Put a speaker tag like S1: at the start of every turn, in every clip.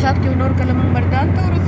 S1: saat que honor kalamang mardaan Taurus.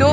S1: 2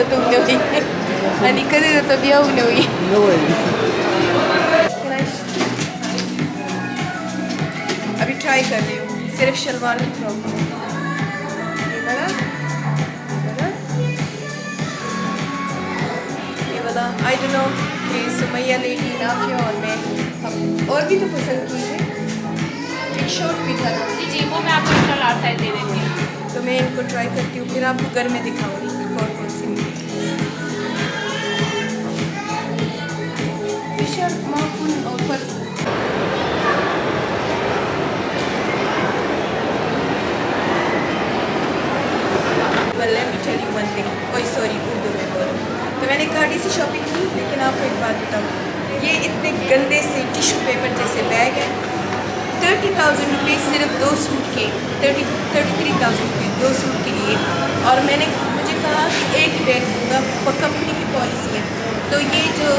S1: تو نے ہوئی انی کدی تو بیاہ نے ہوئی ابھی ٹرائی کر رہی ہوں صرف شلوار کی فراک یہ والا آئی ڈونٹ نو کہ سمیہ لیڈی نافیہ اور میں ہم اور بھی تو پسند کی ہے ایک شارٹ بھی تھا
S2: جی وہ میں آپ کو انشاءاللہ آتا ہے دے دیتی ہوں
S1: تو میں ان کو ٹرائی کرتی ہوں پھر آپ کو گھر میں دکھاؤں گی کون کون سی فشر معفن اور فرس کوئی سوری اردو میں بولو تو میں نے گاڑی سے شاپنگ کی لیکن آپ کو ایک بات بتاؤں یہ اتنے گندے سے ٹیشو پیپر جیسے بیگ ہے 30,000 روپیز صرف 2 سوٹ کے 33,000 روپیز 2 سوٹ کے لیے اور میں نے مجھے کہا کہ ایک ہی بیگ دوں گا کمپنی کی پالیسی ہے تو یہ جو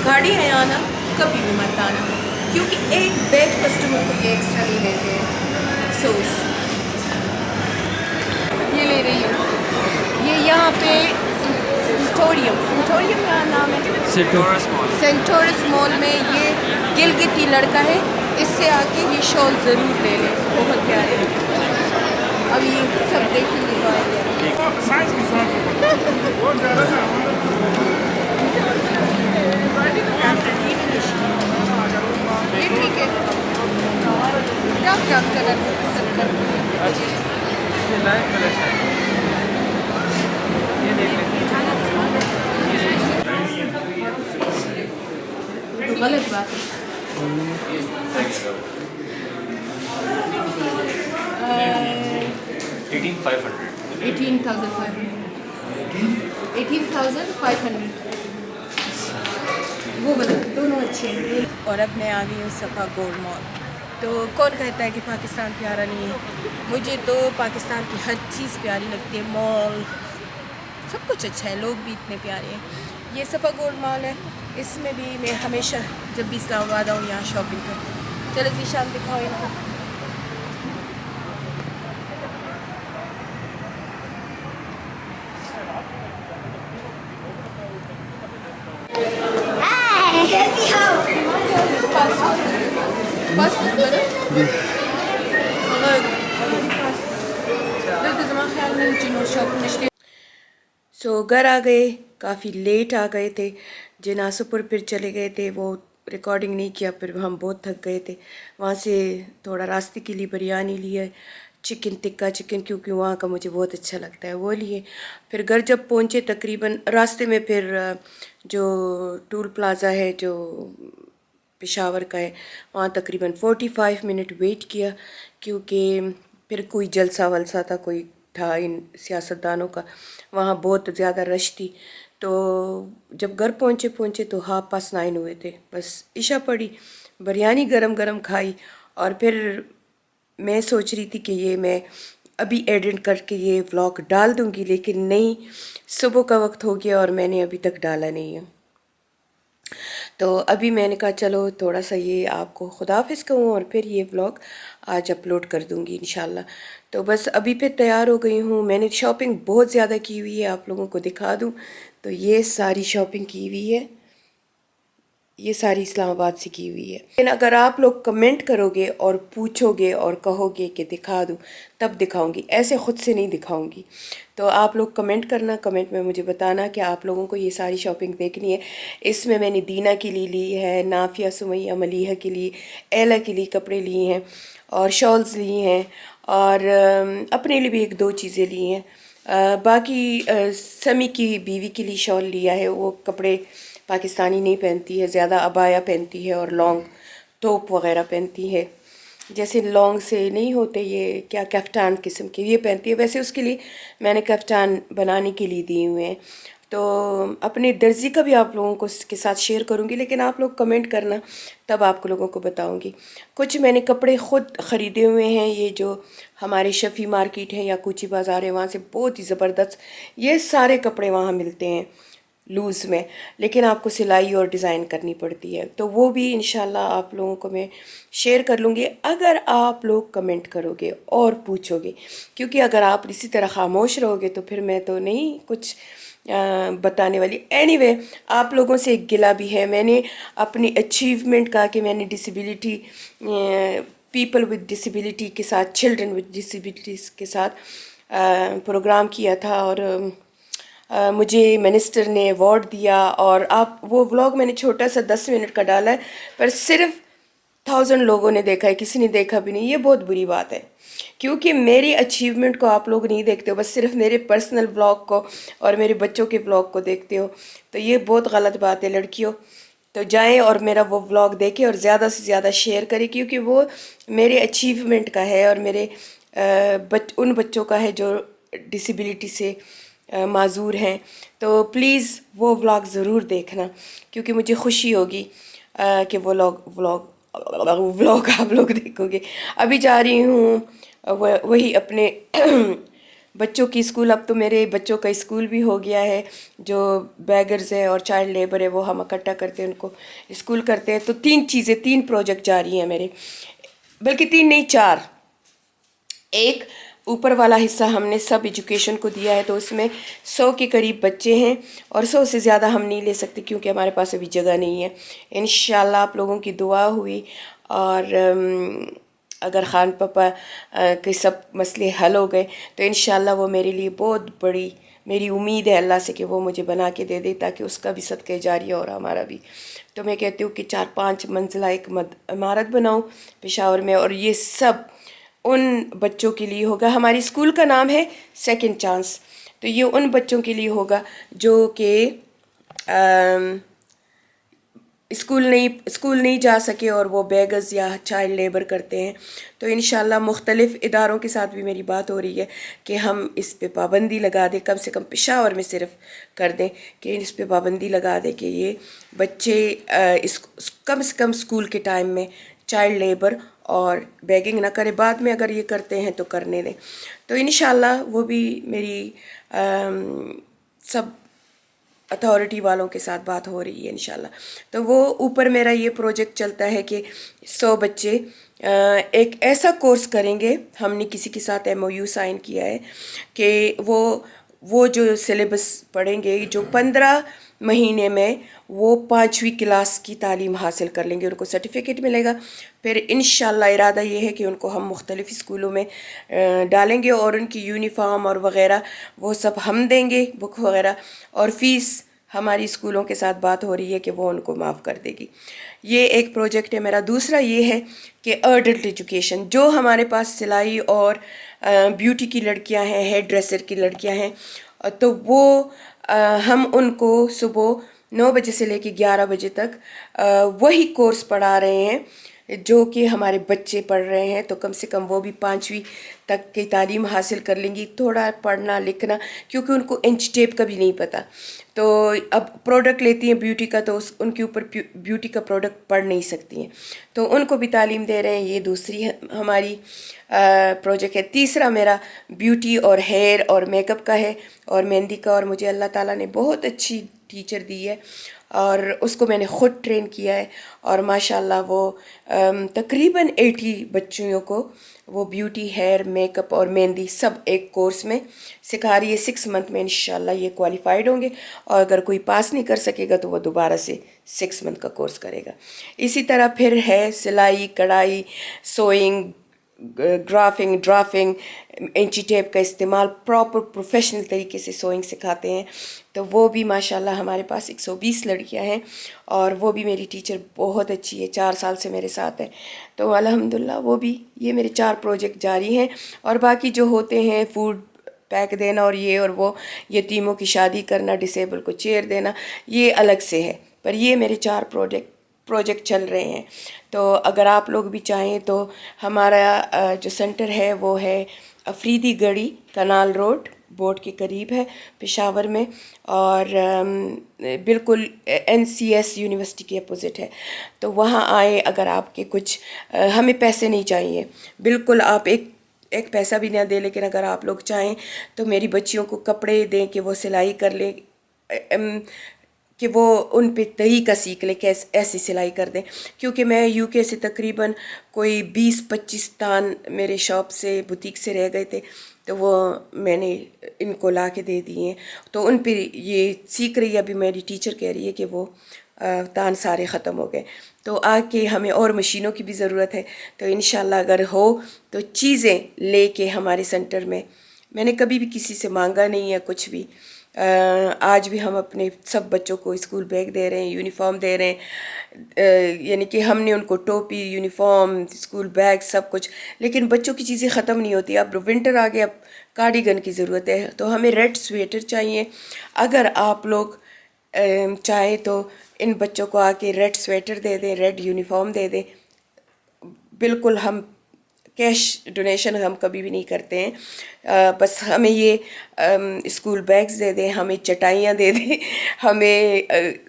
S1: گاڑی ہے آنا کبھی بھی مت آنا کیونکہ ایک بیگ کسٹمر کو یہ ایکسٹرا نہیں دیتے ہیں افسوس یہ لے رہی ہوں یہ یہاں پہ سینٹوریم کا نام ہے سینٹورس مال میں یہ گلگتی لڑکا ہے اس سے آ کے یہ شال ضرور لے لیں بہت پیارے ہیں اب یہ سب دیکھیں گے یہ ٹھیک ہے ڈارک کلر پسند کرتی ہوں غلط بات ہے 18,500 وہ غلط دونوں اچھے ہیں اور اب میں آ گئی ہوں صفا گولڈ مال تو کون کہتا ہے کہ پاکستان پیارا نہیں ہے مجھے تو پاکستان کی ہر چیز پیاری لگتی ہے مال سب کچھ اچھا ہے لوگ بھی اتنے پیارے ہیں یہ صفا گولڈ مال ہے اس میں بھی میں ہمیشہ جب بھی اسلام آباد آؤں یہاں شاپنگ کرتی ہوں چلو ذیشان دکھاؤ ان کو سو گھر آ گئے کافی لیٹ آ گئے تھے جناسپور پھر چلے گئے تھے وہ ریکارڈنگ نہیں کیا پھر ہم بہت تھک گئے تھے وہاں سے تھوڑا راستے کے لیے بریانی لیے چکن ٹکا چکن کیونکہ وہاں کا مجھے بہت اچھا لگتا ہے وہ لیے پھر گھر جب پہنچے تقریباً راستے میں پھر جو ٹول پلازا ہے جو پشاور کا ہے وہاں تقریباً 45 منٹ ویٹ کیا کیونکہ پھر کوئی جلسہ ولسہ تھا کوئی تھا ان سیاستدانوں کا وہاں بہت زیادہ رش تھی تو جب گھر پہنچے تو 9:30 ہوئے تھے بس عشاء پڑی بریانی گرم گرم کھائی اور پھر میں سوچ رہی تھی کہ یہ میں ابھی ایڈٹ کر کے یہ ولاگ ڈال دوں گی لیکن نہیں صبح کا وقت ہو گیا اور میں نے ابھی تک ڈالا نہیں ہے تو ابھی میں نے کہا چلو تھوڑا سا یہ آپ کو خداحافظ کہوں اور پھر یہ ولاگ آج اپلوڈ کر دوں گی انشاءاللہ تو بس ابھی پھر تیار ہو گئی ہوں میں نے شاپنگ بہت زیادہ کی ہوئی ہے آپ لوگوں کو دکھا دوں تو یہ ساری شاپنگ کی ہوئی ہے یہ ساری اسلام آباد سے کی ہوئی ہے لیکن اگر آپ لوگ کمنٹ کرو گے اور پوچھو گے اور کہو گے کہ دکھا دوں تب دکھاؤں گی ایسے خود سے نہیں دکھاؤں گی تو آپ لوگ کمنٹ کرنا کمنٹ میں مجھے بتانا کہ آپ لوگوں کو یہ ساری شاپنگ دیکھنی ہے اس میں نے دینا کے لیے لی ہے نافیہ سمیہ ملیحہ کے لیے ایلا کے لیے کپڑے لیے ہیں اور شالز لیے ہیں اور اپنے لیے بھی 1-2 چیزیں لی ہیں باقی سمی کی بیوی کے لیے شال لیا ہے وہ کپڑے پاکستانی نہیں پہنتی ہے زیادہ عبایا پہنتی ہے اور لانگ توپ وغیرہ پہنتی ہے جیسے لانگ سے نہیں ہوتے یہ کیا کفتان قسم کے یہ پہنتی ہے ویسے اس کے لیے میں نے کفتان بنانے کے لیے دیے ہوئے ہیں تو اپنے درزی کا بھی آپ لوگوں کو اس کے ساتھ شیئر کروں گی لیکن آپ لوگ کمنٹ کرنا تب آپ لوگوں کو بتاؤں گی کچھ میں نے کپڑے خود خریدے ہوئے ہیں یہ جو ہمارے شفیع مارکیٹ ہیں یا کوچی بازار ہے وہاں سے بہت ہی زبردست یہ سارے کپڑے وہاں ملتے ہیں لوز میں لیکن آپ کو سلائی اور ڈیزائن کرنی پڑتی ہے تو وہ بھی انشاءاللہ آپ لوگوں کو میں شیئر کر لوں گی اگر آپ لوگ کمنٹ کرو گے اور پوچھو گے کیونکہ اگر آپ اسی طرح خاموش رہو گے تو پھر میں تو نہیں کچھ بتانے والی. اینی وے آپ لوگوں سے ایک گلہ بھی ہے. میں نے اپنی اچیومنٹ کہا کہ میں نے ڈسیبلٹی پیپل ود ڈسیبلٹی کے ساتھ چلڈرن ود ڈسیبلٹیز کے ساتھ پروگرام کیا تھا اور مجھے منسٹر نے ایوارڈ دیا. اور آپ وہ ولاگ میں نے چھوٹا سا 10 منٹ کا ڈالا ہے پر صرف 1000 لوگوں نے دیکھا ہے, کسی نے دیکھا بھی نہیں. یہ بہت بری بات ہے کیونکہ میری اچیومنٹ کو آپ لوگ نہیں دیکھتے ہو, بس صرف میرے پرسنل ولاگ کو اور میرے بچوں کے ولاگ کو دیکھتے ہو. تو یہ بہت غلط بات ہے لڑکیوں. تو جائیں اور میرا وہ ولاگ دیکھیں اور زیادہ سے زیادہ شیئر کریں کیونکہ وہ میرے اچیومنٹ کا ہے اور میرے ان بچوں کا ہے جو ڈسیبلٹی سے معذور ہیں. تو پلیز وہ ولاگ ضرور دیکھنا کیونکہ مجھے خوشی ہوگی کہ وہ ولاگ آپ لوگ دیکھو گے. ابھی جا رہی ہوں وہی اپنے بچوں کی اسکول. اب تو میرے بچوں کا اسکول بھی ہو گیا ہے, جو بیگرز ہیں اور چائلڈ لیبر ہے وہ ہم اکٹھا کرتے ہیں, ان کو اسکول کرتے ہیں. تو 3 پروجیکٹ جاری ہیں میرے, بلکہ 3 نہیں 4. ایک اوپر والا حصہ ہم نے سب ایجوکیشن کو دیا ہے, تو اس میں 100 کے قریب بچے ہیں اور 100 سے زیادہ ہم نہیں لے سکتے کیونکہ ہمارے پاس ابھی جگہ نہیں ہے. انشاءاللہ آپ لوگوں کی دعا ہوئی اور اگر خان پاپا کے سب مسئلے حل ہو گئے تو انشاءاللہ وہ میرے لیے بہت بڑی میری امید ہے اللہ سے کہ وہ مجھے بنا کے دے دے تاکہ اس کا بھی صدقہ جاریہ اور ہمارا بھی. تو میں کہتی ہوں کہ 4-5 منزلہ ایک عمارت بناؤں پشاور میں, اور یہ سب ان بچوں کے لیے ہوگا. ہماری اسکول کا نام ہے سیکنڈ چانس. تو یہ ان بچوں کے لیے ہوگا جو کہ اسکول نہیں جا سکے اور وہ بیگرز یا چائلڈ لیبر کرتے ہیں. تو انشاءاللہ مختلف اداروں کے ساتھ بھی میری بات ہو رہی ہے کہ ہم اس پہ پابندی لگا دیں, کم سے کم پشاور میں صرف کر دیں کہ اس پہ پابندی لگا دیں کہ یہ بچے کم سے کم اسکول کے ٹائم میں چائلڈ لیبر اور بیگنگ نہ کرے. بعد میں اگر یہ کرتے ہیں تو کرنے دیں. تو انشاءاللہ وہ بھی میری سب اتھارٹی والوں کے ساتھ بات ہو رہی ہے انشاءاللہ. تو وہ اوپر میرا یہ پروجیکٹ چلتا ہے کہ 100 بچے ایک ایسا کورس کریں گے. ہم نے کسی کے ساتھ MOU سائن کیا ہے کہ وہ جو سلیبس پڑھیں گے, جو 15 مہینے میں وہ 5ویں کلاس کی تعلیم حاصل کر لیں گے, ان کو سرٹیفکیٹ ملے گا. پھر انشاءاللہ ارادہ یہ ہے کہ ان کو ہم مختلف اسکولوں میں ڈالیں گے اور ان کی یونیفارم اور وغیرہ وہ سب ہم دیں گے, بک وغیرہ, اور فیس ہماری اسکولوں کے ساتھ بات ہو رہی ہے کہ وہ ان کو معاف کر دے گی. یہ ایک پروجیکٹ ہے میرا. دوسرا یہ ہے کہ ایڈلٹ ایجوکیشن, جو ہمارے پاس سلائی اور بیوٹی کی لڑکیاں ہیں, ہیئر ڈریسر کی لڑکیاں ہیں, تو وہ ہم ان کو صبح 9 بجے سے لے کے 11 بجے تک وہی کورس پڑھا رہے ہیں جو کہ ہمارے بچے پڑھ رہے ہیں. تو کم سے کم وہ بھی 5ویں تک کی تعلیم حاصل کر لیں گی, تھوڑا پڑھنا لکھنا, کیونکہ ان کو انچ ٹیپ کا بھی نہیں پتہ. تو اب پروڈکٹ لیتی ہیں بیوٹی کا, تو ان کے اوپر بیوٹی کا پروڈکٹ پڑھ نہیں سکتی ہیں, تو ان کو بھی تعلیم دے رہے ہیں. یہ دوسری ہماری پروجیکٹ ہے. تیسرا میرا بیوٹی اور ہیئر اور میک اپ کا ہے اور مہندی کا, اور مجھے اللہ تعالیٰ نے بہت اچھی ٹیچر دی ہے اور اس کو میں نے خود ٹرین کیا ہے, اور ماشاءاللہ وہ تقریباً 80 بچیوں کو وہ بیوٹی, ہیئر, میک اپ اور مہندی سب ایک کورس میں سکھا رہی ہے. 6 منتھ میں انشاءاللہ یہ کوالیفائڈ ہوں گے, اور اگر کوئی پاس نہیں کر سکے گا تو وہ دوبارہ سے 6 منتھ کا کورس کرے گا. اسی طرح پھر ہے سلائی, کڑھائی, سوئنگ, ڈرافنگ, انچی ٹیپ کا استعمال, پراپر پروفیشنل طریقے سے سوئنگ سکھاتے ہیں. تو وہ بھی ماشاءاللہ ہمارے پاس 120 لڑکیاں ہیں, اور وہ بھی میری ٹیچر بہت اچھی ہے, 4 سال سے میرے ساتھ ہے. تو الحمدللہ وہ بھی, یہ میرے 4 پروجیکٹ جاری ہیں. اور باقی جو ہوتے ہیں فوڈ پیک دینا اور یہ اور وہ, یتیموں کی شادی کرنا, ڈسیبل کو چیئر دینا, یہ الگ سے ہے. پر یہ میرے 4 پروجیکٹ چل رہے ہیں. تو اگر آپ لوگ بھی چاہیں تو ہمارا جو سینٹر ہے وہ ہے افریدی گڑھی, کنال روڈ, بورڈ کے قریب ہے پشاور میں, اور بالکل NCS یونیورسٹی کے اپوزٹ ہے. تو وہاں آئیں. اگر آپ کے کچھ, ہمیں پیسے نہیں چاہیے, بالکل آپ ایک پیسہ بھی نہ دیں, لیکن اگر آپ لوگ چاہیں تو میری بچیوں کو کپڑے دیں کہ وہ سلائی کر لیں, کہ وہ ان پہ طریقہ سیکھ لے کہ ایسی سلائی کر دیں، کیونکہ میں UK سے تقریباً کوئی 20-25 تان میرے شاپ سے بوتیک سے رہ گئے تھے، تو وہ میں نے ان کو لا کے دے دیے ہیں، تو ان پہ یہ سیکھ رہی ہے. ابھی میری ٹیچر کہہ رہی ہے کہ وہ تان سارے ختم ہو گئے، تو آ کے ہمیں اور مشینوں کی بھی ضرورت ہے. تو انشاءاللہ اگر ہو تو چیزیں لے کے ہمارے سینٹر میں نے کبھی بھی کسی سے مانگا نہیں ہے کچھ بھی. آج بھی ہم اپنے سب بچوں کو اسکول بیگ دے رہے ہیں، یونیفارم دے رہے ہیں، یعنی کہ ہم نے ان کو ٹوپی، یونیفارم، اسکول بیگ سب کچھ. لیکن بچوں کی چیزیں ختم نہیں ہوتی. اب ونٹر آ گیا، اب کارڈیگن کی ضرورت ہے، تو ہمیں ریڈ سویٹر چاہیے. اگر آپ لوگ چاہیں تو ان بچوں کو آ کے ریڈ سویٹر دے دیں، ریڈ یونیفارم دے دیں. بالکل ہم کیش ڈونیشن ہم کبھی بھی نہیں کرتے ہیں، بس ہمیں یہ اسکول بیگز دے دیں، ہمیں چٹائیاں دے دیں. ہمیں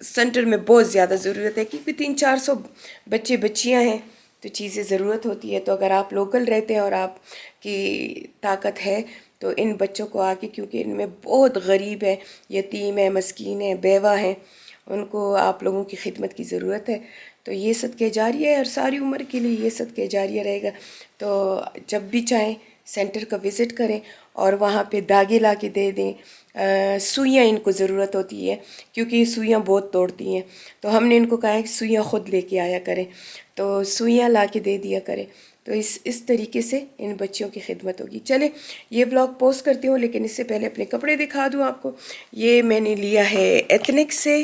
S1: سینٹر میں بہت زیادہ ضرورت ہے، کیونکہ 300-400 بچے بچیاں ہیں، تو چیزیں ضرورت ہوتی ہے. تو اگر آپ لوکل رہتے ہیں اور آپ کی طاقت ہے تو ان بچوں کو آ کے، کیونکہ ان میں بہت غریب ہے، یتیم ہے، مسکین ہے، بیوہ ہیں، ان کو آپ لوگوں کی خدمت کی ضرورت ہے. تو یہ صدقہ جاریہ ہے، اور ساری عمر کے لیے یہ صدقہ جاریہ رہے گا. تو جب بھی چاہیں سینٹر کا وزٹ کریں اور وہاں پہ داغے لا کے دے دیں. سوئیاں ان کو ضرورت ہوتی ہے، کیونکہ یہ سوئیاں بہت توڑتی ہیں، تو ہم نے ان کو کہا ہے کہ سوئیاں خود لے کے آیا کریں، تو سوئیاں لا کے دے دیا کریں. تو اس طریقے سے ان بچیوں کی خدمت ہوگی. چلے یہ ولاگ پوسٹ کرتی ہوں، لیکن اس سے پہلے اپنے کپڑے دکھا دوں آپ کو. یہ میں نے لیا ہے ایتھنک سے،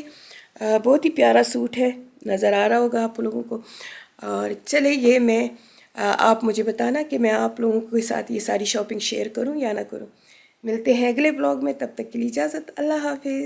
S1: بہت ہی پیارا سوٹ ہے، نظر آ رہا ہوگا آپ لوگوں کو. اور چلے یہ میں آپ مجھے بتانا کہ میں آپ لوگوں کے ساتھ یہ ساری شاپنگ شیئر کروں یا نہ کروں. ملتے ہیں اگلے ولاگ میں، تب تک کے لیے اجازت، اللہ حافظ.